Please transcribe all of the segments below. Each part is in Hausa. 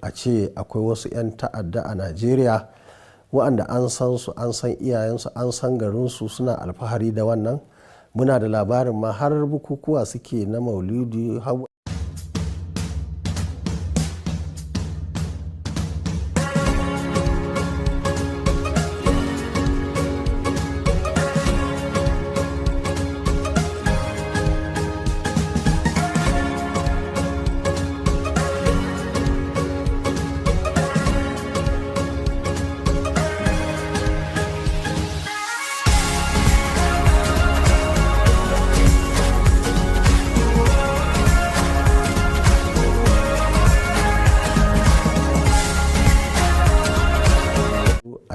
A ce akwai wasu 'yan ta'adda a Najeriya waɗanda an san su, an san iyayensu, an san garinsu, suna alfahari da wannan. Muna da labarin ma har bukukuwa suke na maulidi.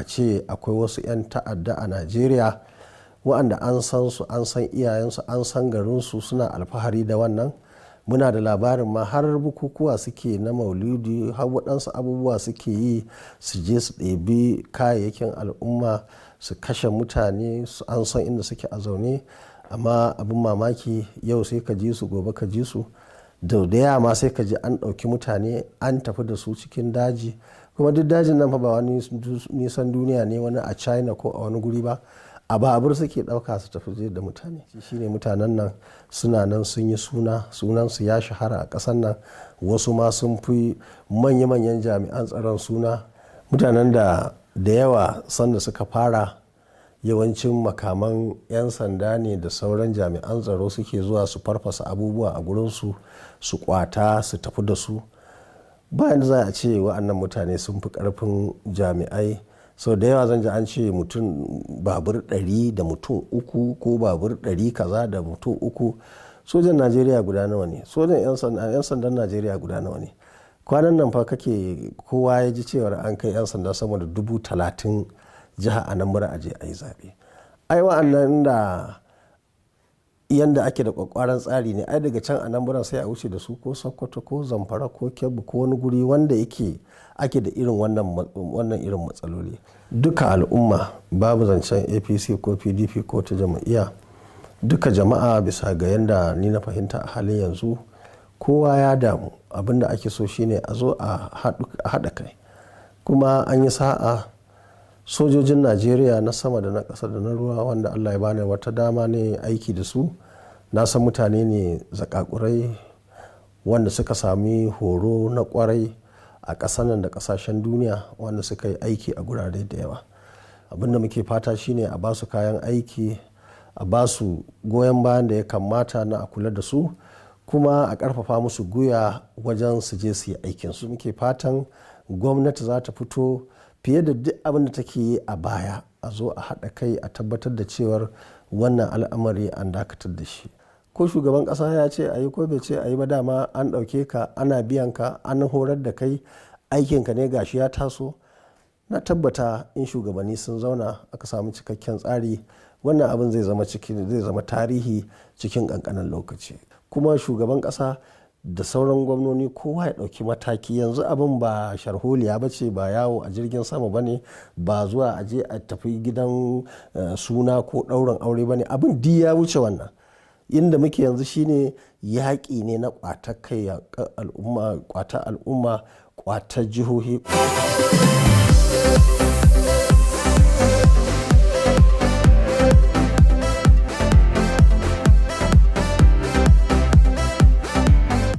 Ce akwai wasu 'yan ta'adda a Najeriya waɗanda an san su, an san iyayensu, an san garinsu, suna alfahari da wannan. Muna da labarin ma har bukukuwa suke na maulidi, har waɗansu abubuwa suke yi, su je su ɗebi kayayyakin al'umma su kashe mutane, an san inda suke a zaune. Amma abin mamaki yau sai ka ji su, gobe ka ji su, da yama sai ka ji an ɗauki mutane an tafi da su cikin daji. Kuma duk dajin nan fa ba wani nisan duniya ne, wani a China ko a wani guri ba, a babur suke ɗauka su tafi da mutane. Shine mutanen nan suna nan sun yi sunansu ya shahara a ƙasar nan, wasu ma sun fi manya-manyan jami'an tsaron suna. Mutanen da yawa sanda suka fara yawancin makaman 'yan sanda ne da sauran jami'an tsaro suke zuwa su farfasa abubuwa a gurinsu, su kwata su tafi da su. Bayan da za a ce wa'annan mutane sun fi karfin jami'ai. Sau da yawa zan ji an ce mutum babur 100 da mutum 3 ko babur 100 kaza da mutum 3. Sojan Najeriya guda nawa ne? Sojan 'yan sandan Najeriya guda nawa ne? Kwanan nan fa kake kowa ya ji cewar an kai 'yan sanda sama da 30,000 jiha Anambra a je a yi zaɓe. Ai wa'annan da yanda ake da kwakwaran tsari ne, ai daga can Anambra sai a wuce da su ko Sokoto ko Zamfara ko Kebbi ko wani guri wanda ake da irin wannan irin matsaloli. Duka al'umma, babu zancen APC ko PDP ko ta jama'iyya, duka jama'a bisa ga yanda ni na fahimta a halin yanzu kowa ya damu. Abinda ake so shine a zo a haɗa kai. Kuma an yi sa'a, sojojin Najeriya na sama da na ƙasa da na ruwa wanda Allah ya bani wata dama ne aiki da su. Na san mutane ne zakakurai wanda suka sami horo na kwarai a ƙasar nan da ƙasashen duniya, wanda suka yi aiki a gurare da yawa. Abinda muke fata shine a basu kayan aiki, a basu goyon bayan da ya kamata na a kula da su, kuma a ƙarfafa musu guya wajen su je su yi aikinsu. Muke fatan gwamnati za ta fito fiye da duk abin da take yi a baya, a zo a haɗa kai a tabbatar da cewar wannan al'amari an dakatar da shi. Ko shugaban ƙasa ya ce a yi ko bai ce a yi ba, dama an ɗauke ka, ana biyan ka, an horar da kai, aikinka ne gashi ya taso. Na tabbata in shugabanni sun zauna aka samu cikakken tsari, wannan abin zai zama tarihi cikin ƙanƙanin lokaci. Kuma shugaban ƙasa da sauran gwamnoni kowa ya ɗauki mataki. Yanzu abin ba sharholiya ba ce, ba yawo a jirgin sama ba ne, ba zuwa a je a tafi gidan suna ko ɗaurin aure ba ne. Abin di ya wuce wannan. Inda muke yanzu shine yaƙi ne na ƙwatar kai al'umma, ƙwatar al'umma, ƙwatar jihohi.